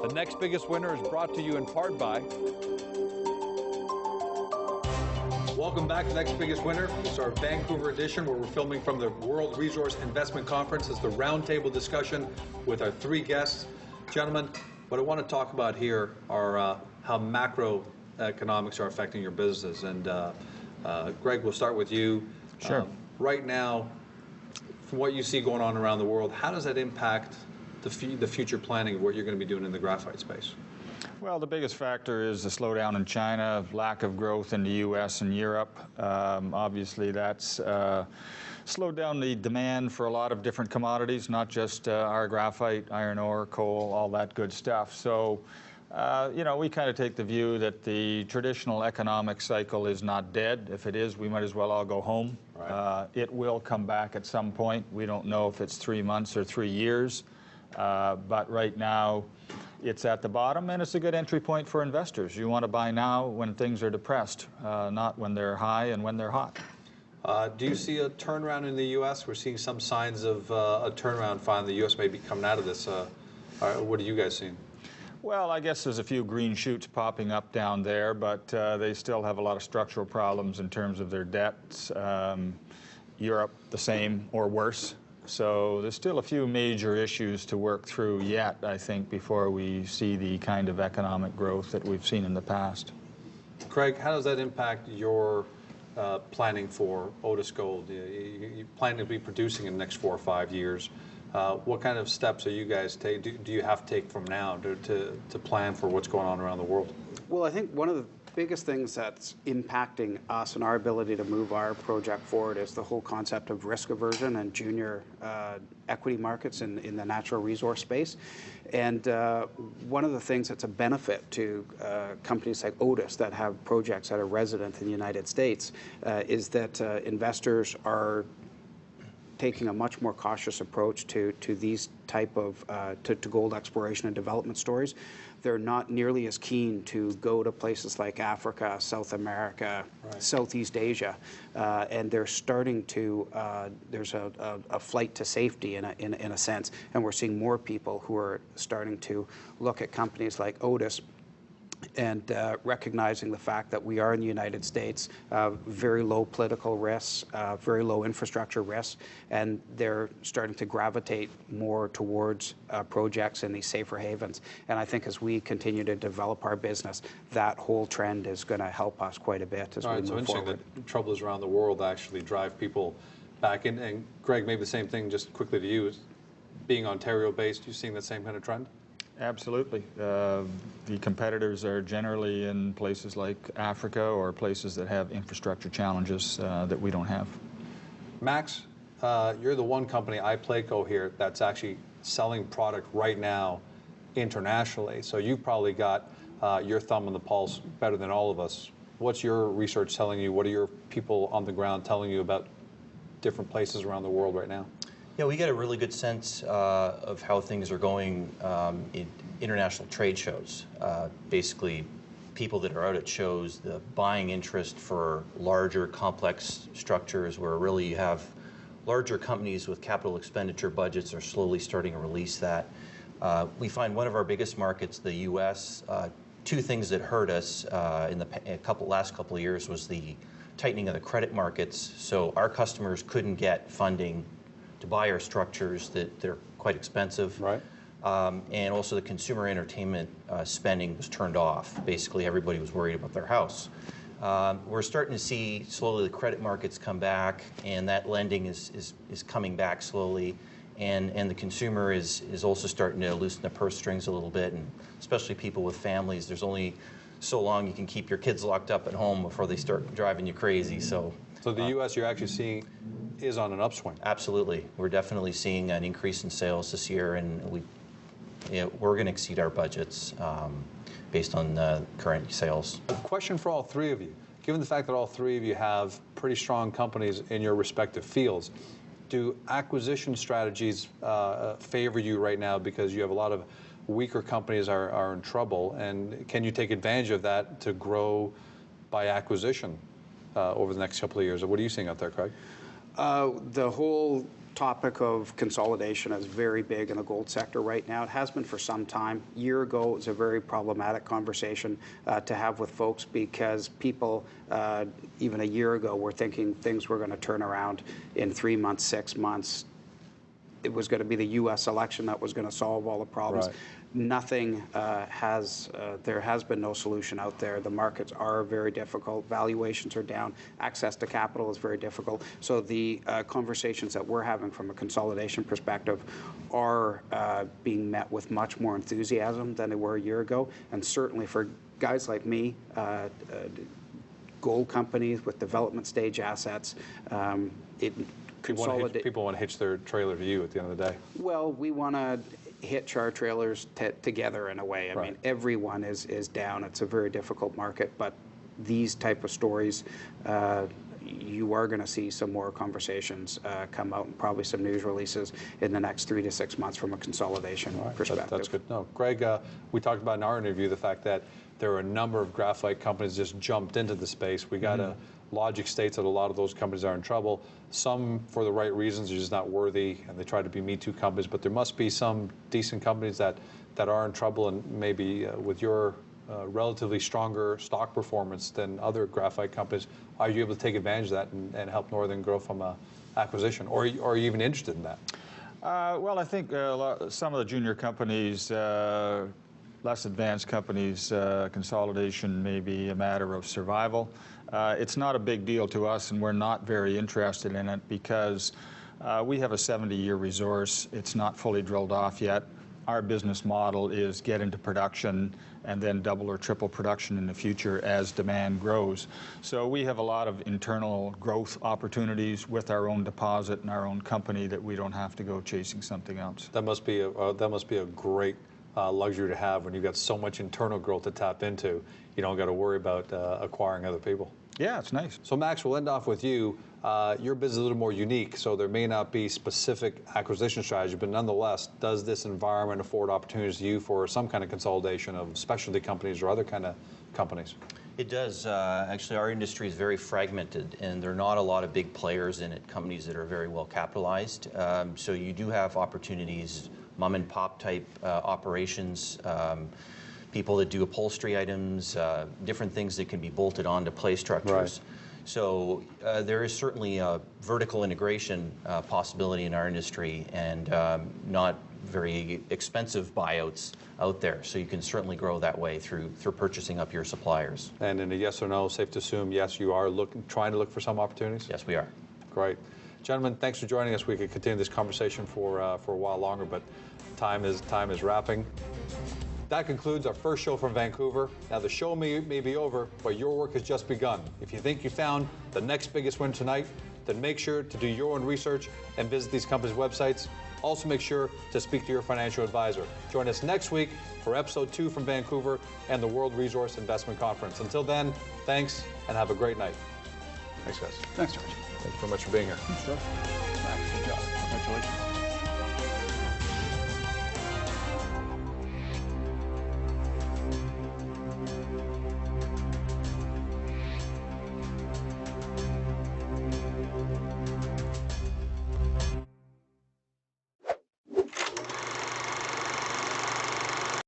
The next biggest winner is brought to you in part by... Welcome back to Next Biggest Winner. This is our Vancouver edition where we're filming from the World Resource Investment Conference. It's the roundtable discussion with our three guests. Gentlemen, what I want to talk about here are how macroeconomics are affecting your business. And Greg, we'll start with you. Sure. Right now, from what you see going on around the world, how does that impact the future planning of what you're going to be doing in the graphite space? Well, the biggest factor is the slowdown in China, lack of growth in the U.S. and Europe. Obviously, that's slowed down the demand for a lot of different commodities, not just our graphite, iron ore, coal, all that good stuff. So, you know, we kind of take the view that the traditional economic cycle is not dead. If it is, we might as well all go home. Right. It will come back at some point. We don't know if it's 3 months or 3 years. But right now, it's at the bottom, and it's a good entry point for investors. You want to buy now when things are depressed, not when they're high and when they're hot. Do you see a turnaround in the U.S.? We're seeing some signs of a turnaround finally. The U.S. may be coming out of this. What are you guys seeing? Well, I guess there's a few green shoots popping up down there, but they still have a lot of structural problems in terms of their debts. Europe, the same or worse. So there's still a few major issues to work through yet, I think, before we see the kind of economic growth that we've seen in the past. Craig, how does that impact your planning for Otis Gold? You plan to be producing in the next 4 or 5 years. What kind of steps are you guys taking? Do you have to take from now to plan for what's going on around the world? Well, I think one of the biggest things that's impacting us and our ability to move our project forward is the whole concept of risk aversion and junior equity markets in the natural resource space. And one of the things that's a benefit to companies like Otis that have projects that are resident in the United States is that investors are taking a much more cautious approach to these type of to gold exploration and development stories. They're not nearly as keen to go to places like Africa, South America, right, Southeast Asia, and they're starting to. There's a flight to safety in a sense, and we're seeing more people who are starting to look at companies like Otis and recognizing the fact that we are in the United States, very low political risks, very low infrastructure risks, and they're starting to gravitate more towards projects in these safer havens. And I think as we continue to develop our business, that whole trend is going to help us quite a bit as we move forward. So interesting that troubles around the world actually drive people back in. And Greg, maybe the same thing, just quickly to you, being Ontario-based, you seeing that same kind of trend? Absolutely. The competitors are generally in places like Africa or places that have infrastructure challenges that we don't have. Max, you're the one company, iPlayco here, that's actually selling product right now internationally. So you've probably got your thumb on the pulse better than all of us. What's your research telling you? What are your people on the ground telling you about different places around the world right now? Yeah, we get a really good sense of how things are going in international trade shows. Basically, people that are out at shows, the buying interest for larger, complex structures where really you have larger companies with capital expenditure budgets are slowly starting to release that. We find one of our biggest markets, the U.S., two things that hurt us in the last couple of years was the tightening of the credit markets. So our customers couldn't get funding to buy our structures that they're quite expensive. Right. And also the consumer entertainment spending was turned off. Basically, everybody was worried about their house. We're starting to see slowly the credit markets come back, and that lending is coming back slowly. And the consumer is also starting to loosen the purse strings a little bit, and especially people with families. There's only so long you can keep your kids locked up at home before they start driving you crazy. So the U.S. you're actually seeing is on an upswing. Absolutely. We're definitely seeing an increase in sales this year, and we're going to exceed our budgets based on current sales. A question for all three of you. Given the fact that all three of you have pretty strong companies in your respective fields, do acquisition strategies favor you right now because you have a lot of weaker companies are in trouble, and can you take advantage of that to grow by acquisition over the next couple of years? What are you seeing out there, Craig? The whole topic of consolidation is very big in the gold sector right now. It has been for some time. A year ago, it was a very problematic conversation to have with folks because people, even a year ago, were thinking things were going to turn around in 3 months, 6 months. It was going to be the U.S. election that was going to solve all the problems. Right. Nothing there has been no solution out there. The markets are very difficult. Valuations are down. Access to capital is very difficult. So the conversations that we're having from a consolidation perspective are being met with much more enthusiasm than they were a year ago. And certainly for guys like me, gold companies with development stage assets, People want to hitch their trailer to you at the end of the day. Well, we want to hitch our trailers together in a way. I Right. mean, everyone is down. It's a very difficult market, but these type of stories, you are going to see some more conversations come out and probably some news releases in the next 3 to 6 months from a consolidation perspective. That's good. No, Greg, we talked about in our interview the fact that there are a number of graphite companies just jumped into the space. We got logic states that a lot of those companies are in trouble. Some, for the right reasons, are just not worthy, and they try to be Me Too companies. But there must be some decent companies that are in trouble, and maybe with your relatively stronger stock performance than other graphite companies, are you able to take advantage of that and help Northern grow from an acquisition? Or are you even interested in that? Well, I think some of the junior companies, less advanced companies, consolidation may be a matter of survival. It's not a big deal to us, and we're not very interested in it because we have a 70-year resource. It's not fully drilled off yet. Our business model is get into production and then double or triple production in the future as demand grows. So we have a lot of internal growth opportunities with our own deposit and our own company that we don't have to go chasing something else. That must be a great luxury to have when you've got so much internal growth to tap into. You don't got to worry about acquiring other people. Yeah, it's nice. So Max, we'll end off with you. Your business is a little more unique, so there may not be specific acquisition strategy, but nonetheless, does this environment afford opportunities to you for some kind of consolidation of specialty companies or other kind of companies? It does. Actually, our industry is very fragmented, and there are not a lot of big players in it, companies that are very well capitalized. So you do have opportunities, mom and pop type operations, people that do upholstery items, different things that can be bolted onto play structures. Right. So there is certainly a vertical integration possibility in our industry, and not very expensive buyouts out there. So you can certainly grow that way through purchasing up your suppliers. And in a yes or no, safe to assume, yes, you are trying to look for some opportunities? Yes, we are. Great. Gentlemen, thanks for joining us. We could continue this conversation for a while longer, but time is wrapping. That concludes our first show from Vancouver. Now, the show may be over, but your work has just begun. If you think you found the next biggest win tonight, then make sure to do your own research and visit these companies' websites. Also, make sure to speak to your financial advisor. Join us next week for episode 2 from Vancouver and the World Resource Investment Conference. Until then, thanks and have a great night. Thanks, guys. Thanks, George. Thanks very much for being here. Sure. Max, good job. Congratulations.